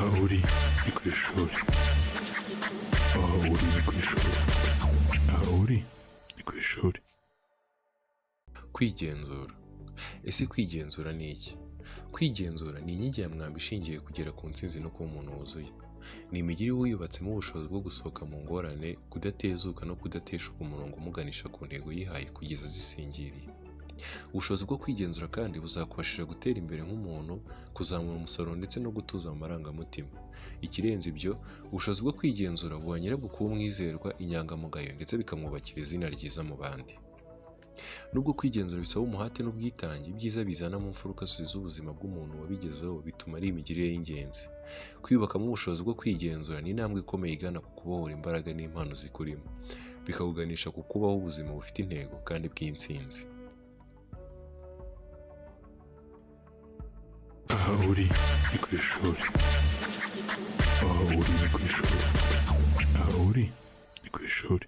aha uri ni ku ishuri, aha uri ni ku ishuri, aha uri ni ku ishuri. Kwigenzura. Ese kwigenzura ni iki? Kwigenzura ni inkingi ya mwamba ishingiye kugera ku ntsinzi no kuba umuntu wuzuye. Ni imigirire wiyubatsemo ubushobozi bwo gusohoka mu ngorane, kudatezuka no kudateshuka umurongo umuganisha ku ntego yihaye kugeza zisingiriye. Ubushobozi bwo kwigenzura kandi buzakubashije gutera imbere nk'umuntu, kuzamura umusaruro ndetse no gutuza amarangamutima. Ikirenze ibyo, ubushobozi bwo kwigenzura buha nyirabwo kuba umwizerwa, inyangamugayo ndetse bikamwubakira izina ryiza mu bandi. Nubwo kwigenzura bisaba umuhate n'ubwitange, ibyiza bizana mu mfuruka z'ubuzima bw'umuntu wabigezeho bituma ari imigirire y'ingenzi. Kwiyubakamo ubushobozi bwo kwigenzura ni intambwe ikomeye igana ku kubohora imbaraga n'impano zikurimo, bikakuganisha ku kubaho ubuzima bufite intego kandi bw'intsinzi. Aha uri ni ku ishuri, aha uri ni ku ishuri, aha uri ni ku ishuri.